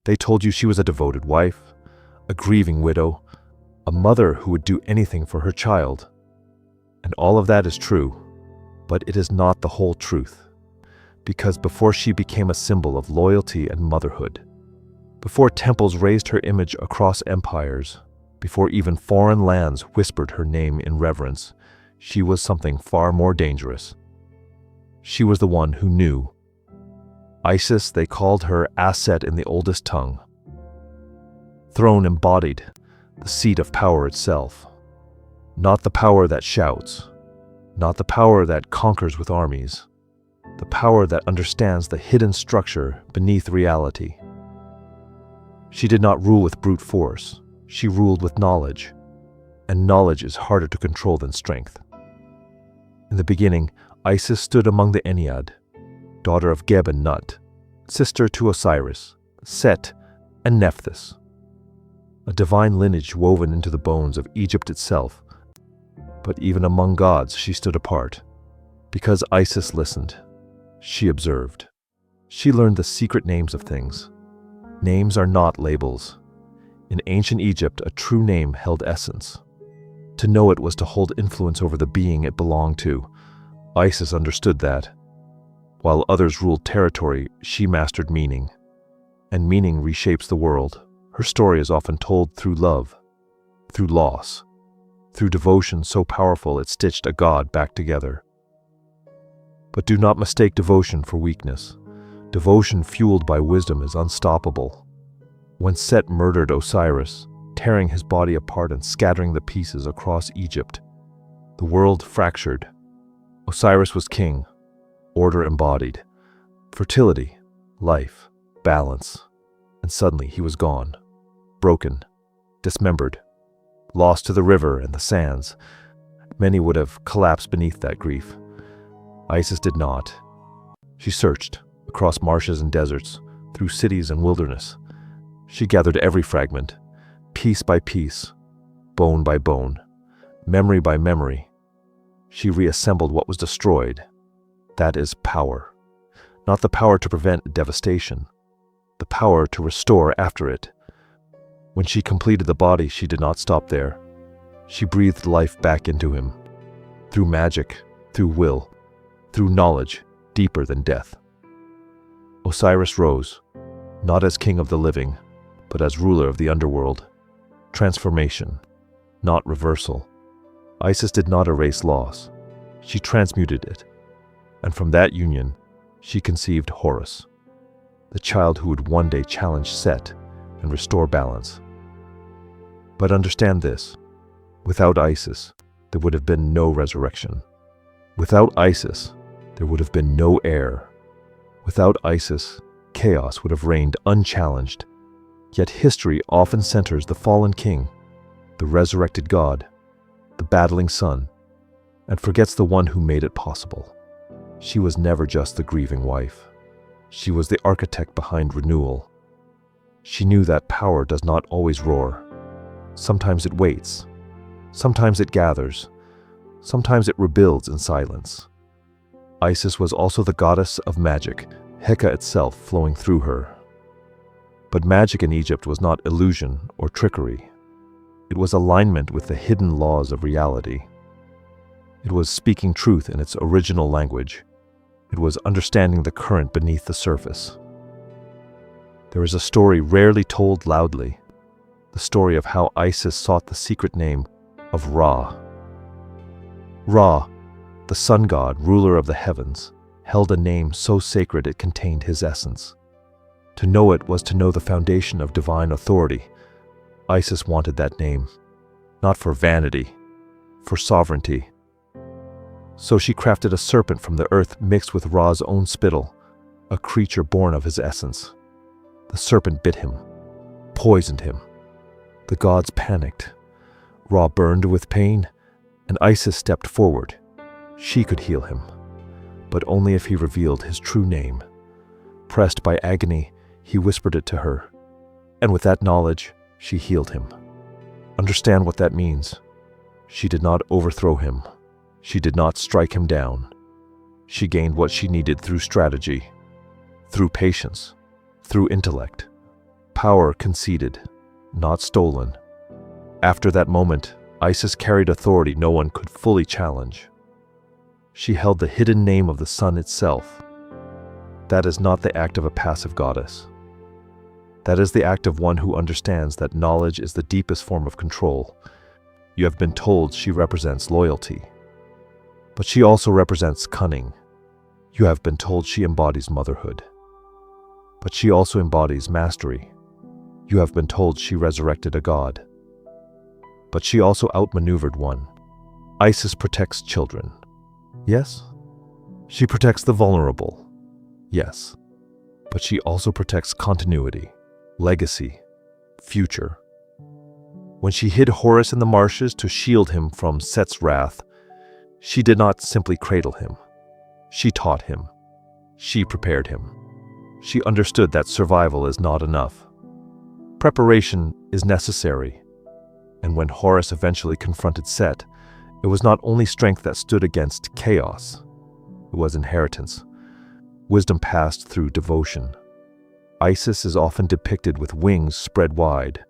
They told you she was a devoted wife, a grieving widow, a mother who would do anything for her child. And all of that is true, but it is not the whole truth. Because before she became a symbol of loyalty and motherhood, before temples raised her image across empires, before even foreign lands whispered her name in reverence, she was something far more dangerous. She was the one who knew. Isis, they called her Aset in the oldest tongue. Throne embodied, the seat of power itself. Not the power that shouts, not the power that conquers with armies, the power that understands the hidden structure beneath reality. She did not rule with brute force, she ruled with knowledge, and knowledge is harder to control than strength. In the beginning, Isis stood among the Ennead, daughter of Geb and Nut, sister to Osiris, Set, and Nephthys. A divine lineage woven into the bones of Egypt itself. But even among gods she stood apart. Because Isis listened, she observed. She learned the secret names of things. Names are not labels. In ancient Egypt, a true name held essence. To know it was to hold influence over the being it belonged to. Isis understood that. While others ruled territory, she mastered meaning. And meaning reshapes the world. Her story is often told through love, through loss, through devotion so powerful it stitched a god back together. But do not mistake devotion for weakness. Devotion fueled by wisdom is unstoppable. When Set murdered Osiris, tearing his body apart and scattering the pieces across Egypt, the world fractured. Osiris was king, order embodied, fertility, life, balance, and suddenly he was gone, broken, dismembered, lost to the river and the sands. Many would have collapsed beneath that grief. Isis did not. She searched across marshes and deserts, through cities and wilderness. She gathered every fragment, piece by piece, bone by bone, memory by memory. She reassembled what was destroyed. That is power. Not the power to prevent devastation, the power to restore after it. When she completed the body, she did not stop there. She breathed life back into him, through magic, through will, through knowledge deeper than death. Osiris rose, not as king of the living, but as ruler of the underworld. Transformation, not reversal. Isis did not erase loss. She transmuted it. And from that union, she conceived Horus, the child who would one day challenge Set and restore balance. But understand this, without Isis, there would have been no resurrection. Without Isis, there would have been no heir. Without Isis, chaos would have reigned unchallenged. Yet history often centers the fallen king, the resurrected god, the battling sun, and forgets the one who made it possible. She was never just the grieving wife. She was the architect behind renewal. She knew that power does not always roar. Sometimes it waits. Sometimes it gathers. Sometimes it rebuilds in silence. Isis was also the goddess of magic, Heka itself flowing through her. But magic in Egypt was not illusion or trickery. It was alignment with the hidden laws of reality. It was speaking truth in its original language. It was understanding the current beneath the surface. There is a story rarely told loudly, the story of how Isis sought the secret name of Ra. Ra, the sun god, ruler of the heavens, held a name so sacred it contained his essence. To know it was to know the foundation of divine authority. Isis wanted that name, not for vanity, for sovereignty. So she crafted a serpent from the earth mixed with Ra's own spittle, a creature born of his essence. The serpent bit him, poisoned him. The gods panicked. Ra burned with pain, and Isis stepped forward. She could heal him, but only if he revealed his true name. Pressed by agony, he whispered it to her, and with that knowledge, she healed him. Understand what that means. She did not overthrow him. She did not strike him down. She gained what she needed through strategy, through patience, through intellect. power conceded, not stolen. After that moment, Isis carried authority no one could fully challenge. She held the hidden name of the sun itself. That is not the act of a passive goddess. That is the act of one who understands that knowledge is the deepest form of control. You have been told she represents loyalty, but she also represents cunning. You have been told she embodies motherhood, but she also embodies mastery. You have been told she resurrected a god, but she also outmaneuvered one. Isis protects children. Yes. She protects the vulnerable. Yes. But she also protects continuity, legacy, future. When she hid Horus in the marshes to shield him from Set's wrath, she did not simply cradle him. She taught him. She prepared him. She understood that survival is not enough. Preparation is necessary. And when Horus eventually confronted Set, it was not only strength that stood against chaos. It was inheritance. Wisdom passed through devotion. Isis is often depicted with wings spread wide.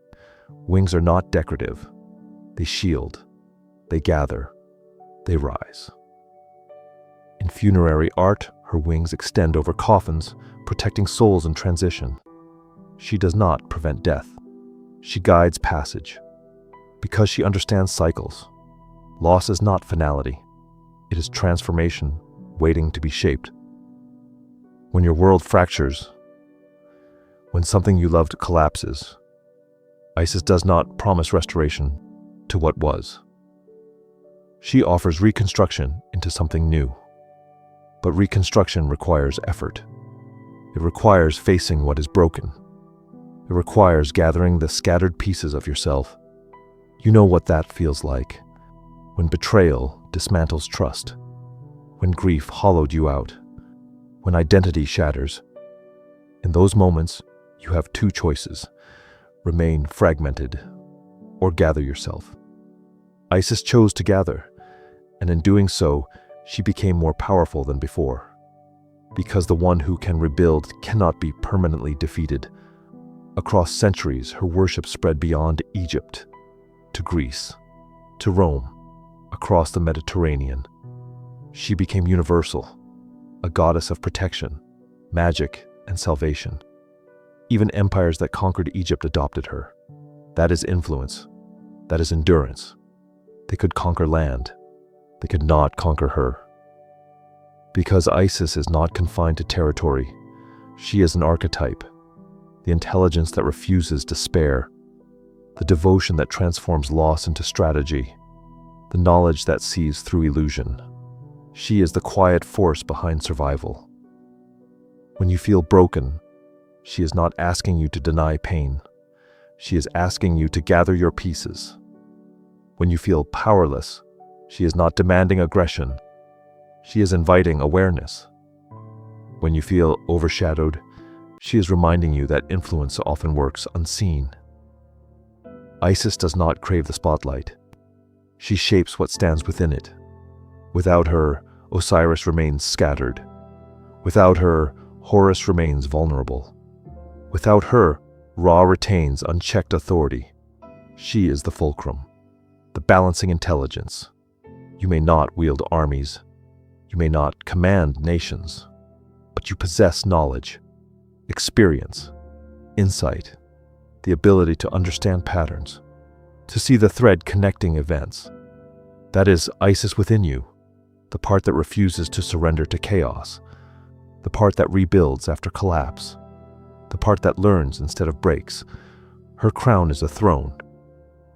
Wings are not decorative. They shield. They gather. They rise. In funerary art, her wings extend over coffins, protecting souls in transition. She does not prevent death. She guides passage. Because she understands cycles. Loss is not finality. It is transformation waiting to be shaped. When your world fractures, when something you loved collapses, Isis does not promise restoration to what was. She offers reconstruction into something new. But reconstruction requires effort. It requires facing what is broken. It requires gathering the scattered pieces of yourself. You know what that feels like. When betrayal dismantles trust. When grief hollowed you out. When identity shatters. In those moments, you have two choices. Remain fragmented or gather yourself. Isis chose to gather, and in doing so, she became more powerful than before. Because the one who can rebuild cannot be permanently defeated. Across centuries, her worship spread beyond Egypt, to Greece, to Rome, across the Mediterranean. She became universal, a goddess of protection, magic, and salvation. Even empires that conquered Egypt adopted her. That is influence. That is endurance. They could conquer land. They could not conquer her. Because Isis is not confined to territory, she is an archetype, the intelligence that refuses despair, the devotion that transforms loss into strategy, the knowledge that sees through illusion. She is the quiet force behind survival. When you feel broken, she is not asking you to deny pain. She is asking you to gather your pieces. When you feel powerless, she is not demanding aggression. She is inviting awareness. When you feel overshadowed, she is reminding you that influence often works unseen. Isis does not crave the spotlight. She shapes what stands within it. Without her, Osiris remains scattered. Without her, Horus remains vulnerable. Without her, Ra retains unchecked authority. She is the fulcrum, the balancing intelligence. You may not wield armies. You may not command nations. But you possess knowledge, experience, insight, the ability to understand patterns, to see the thread connecting events. That is Isis within you, the part that refuses to surrender to chaos, the part that rebuilds after collapse, the part that learns instead of breaks. Her crown is a throne,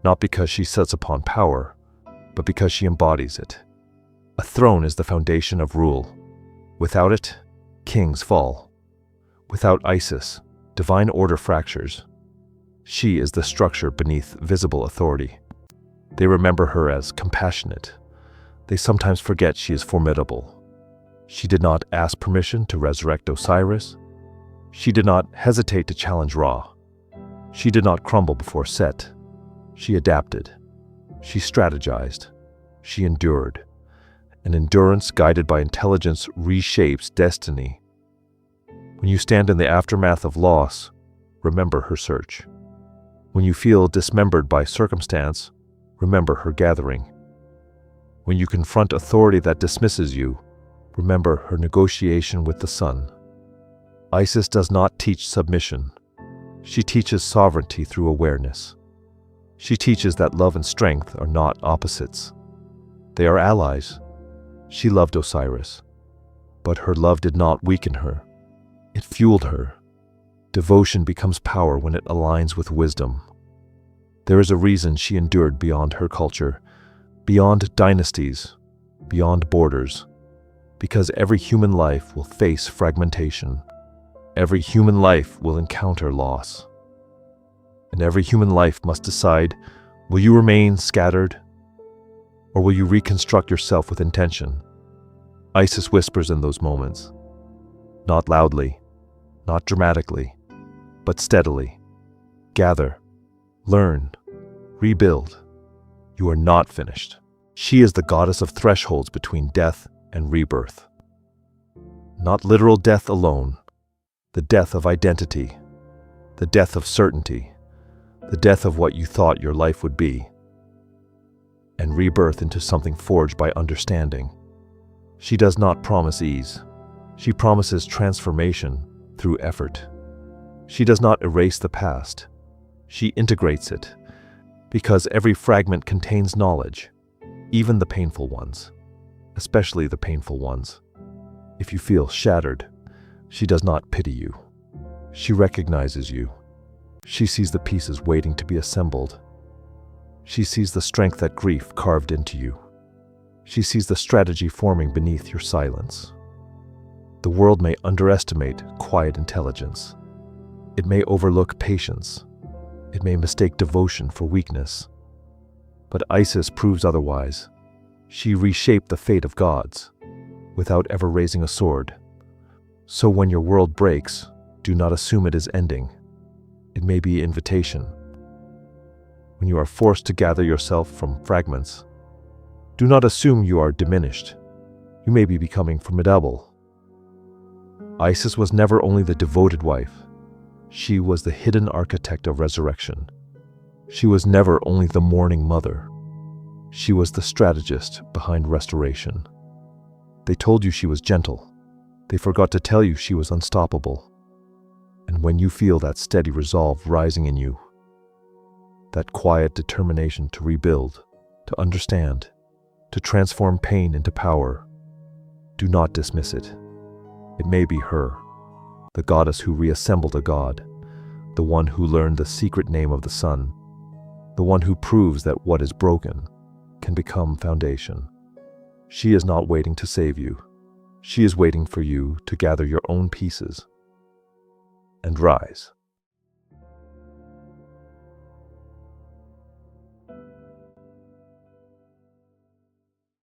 not because she sits upon power, but because she embodies it. A throne is the foundation of rule. Without it, kings fall. Without Isis, divine order fractures. She is the structure beneath visible authority. They remember her as compassionate. They sometimes forget she is formidable. She did not ask permission to resurrect Osiris. She did not hesitate to challenge Ra. She did not crumble before Set. She adapted. She strategized. She endured. And endurance guided by intelligence reshapes destiny. When you stand in the aftermath of loss, remember her search. When you feel dismembered by circumstance, remember her gathering. When you confront authority that dismisses you, remember her negotiation with the sun. Isis does not teach submission. She teaches sovereignty through awareness. She teaches that love and strength are not opposites. They are allies. She loved Osiris, but her love did not weaken her. It fueled her. Devotion becomes power when it aligns with wisdom. There is a reason she endured beyond her culture, beyond dynasties, beyond borders, because every human life will face fragmentation. Every human life will encounter loss. And every human life must decide, will you remain scattered, or will you reconstruct yourself with intention? Isis whispers in those moments, not loudly, not dramatically, but steadily. Gather, learn, rebuild. You are not finished. She is the goddess of thresholds between death and rebirth. Not literal death alone, the death of identity, the death of certainty, the death of what you thought your life would be, and rebirth into something forged by understanding. She does not promise ease. She promises transformation through effort. She does not erase the past. She integrates it, because every fragment contains knowledge, even the painful ones, especially the painful ones. If you feel shattered, she does not pity you. She recognizes you. She sees the pieces waiting to be assembled. She sees the strength that grief carved into you. She sees the strategy forming beneath your silence. The world may underestimate quiet intelligence. It may overlook patience. It may mistake devotion for weakness. But Isis proves otherwise. She reshaped the fate of gods without ever raising a sword. So when your world breaks, do not assume it is ending. It may be invitation. When you are forced to gather yourself from fragments, do not assume you are diminished. You may be becoming formidable. Isis was never only the devoted wife. She was the hidden architect of resurrection. She was never only the mourning mother. She was the strategist behind restoration. They told you she was gentle. They forgot to tell you she was unstoppable. And when you feel that steady resolve rising in you, that quiet determination to rebuild, to understand, to transform pain into power, do not dismiss it. It may be her, the goddess who reassembled a god, the one who learned the secret name of the sun, the one who proves that what is broken can become foundation. She is not waiting to save you. She is waiting for you to gather your own pieces and rise.